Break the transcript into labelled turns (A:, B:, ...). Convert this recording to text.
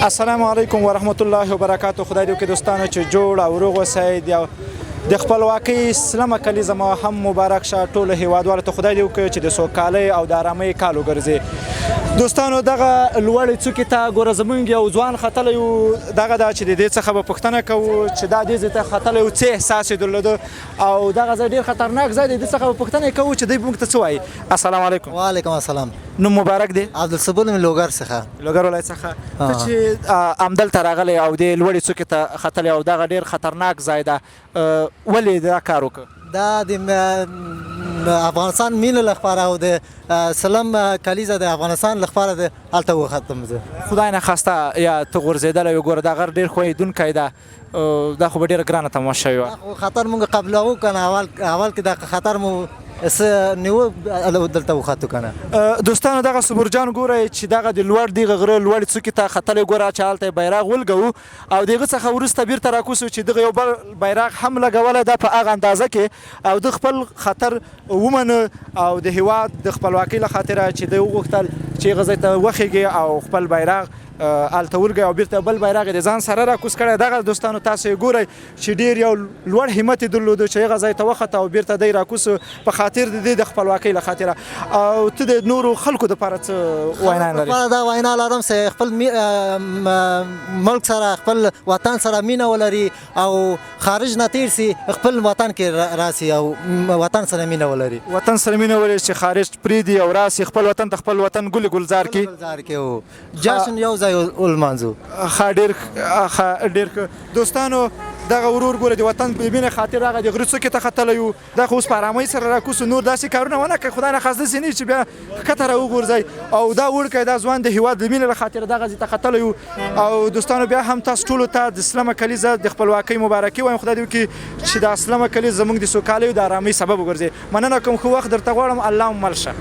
A: السلام علیکم ورحمت الله وبرکاتو. خدای دې وکړي دوستانو چې جوړ او روغ اوسئ. د خپلواکۍ سلمه کلیزه مو هم مبارک شه ټولو هیوادوالو ته. خدای دې وکړي چې د سوکالۍ او د ارامۍ کال وګرځي. دوستانو دغه لوړې څوکې ته ګوره زمونږ یو ځوان ختلی و. دغه ده چې د دې څخه به پوښتنه کوو چې دا دې ځای ته ختلی و څه احساس یې درلوده او دغه ځای ډېر خطرناک ځای دی. دې څخه به پوښتنه کوو چې دوی موږ ته څه وایي. السلام علیکم.
B: وعلیکم السلام.
A: نوم مبارک دی؟
B: عبدالصبور مې لوګر څخه.
A: لوګر ولایت څخه. ته چې همدلته راغلی او دې لوړې څوکې ته ختلی او دغه ډېر خطرناک ځای ده، ولې دا کار وکړه؟
B: دا د افغانستان مینه لپاره او د سلم کلیزه د افغانستان لپاره د هلته وختم زه.
A: خدای نخواسته یا ته غورځېدلی وې. ګوره دا غر ډېر ښویېدونکی ده، دا خو به ډېره ګرانه تماشه وه.
B: خطر مونږ قبلوو که نه، اول کې دا خطر مو نیو دلته وختو که نه.
A: دوستانو دغه صبور جان ګورئ چې دغه د لوړ دغه غره لوړې څوکې ته ختلی. ګوره چې هلته یې بیرغ ولګوو او د هغه څخه وروسته بیرته راکوسو چې دغه یو بل بیرغ هم لګولی ده په هغه اندازه کې او د خپل خطر ومنه او د هیواد د خپلواکۍ له خاطره چې دوی وغوښتل چې هغه ځای ته وخیږي او خپل بیرغ هلته ولګوي او بیرته بل بیرغ یې د ځان سره راکوس کړی. دغه دوستانو تاسو یې ګورئ چې ډېر یو لوړ همت یې درلوده چې هغه ځای ته وخته او بیرته دی راکوسو په خاطر د دې د خپلواکۍ له خاطره. او ته د نورو خلکو دپاره څه وینا لرې؟
B: دا وینا لرم چې خپل ملک سره خپل وطن سره مینه ولري او خارج نه تیر سي خپل وطن کې راسي او وطن سره مینه ولري.
A: وطن سره مینه ولري چې خارج پرېږدي او راسي خپل وطن ته خپل وطن ګل ګلزار
B: کړي. جشن یو ځای ولمانځو.
A: ډېر دوستانو دغه ورور ګوره د وطن د مینې خاطر هغه د غره څوکې ته ختلی یو. دا خو اوس په ارامۍ سره راکوسو، نور داسې کارونه ونه کړئ. خدای نخواسته داسې نه چې بیا ښکته راوغورځئ او دا وړکی دا ځوان د هېواد د مینې له خاطره دغه ځای ته ختلی یو. او دوستانو بیا هم تاسو ټولو ته د سلمه کلیزه د خپلواکۍ مبارکي وایم. خدای دې وکړي چې دا سلمه کلیزه زموږ د سوکالۍ او د ارامۍ سبب وګرځي. مننه کوم، ښه وخت درته غواړم. الله مو مل شه.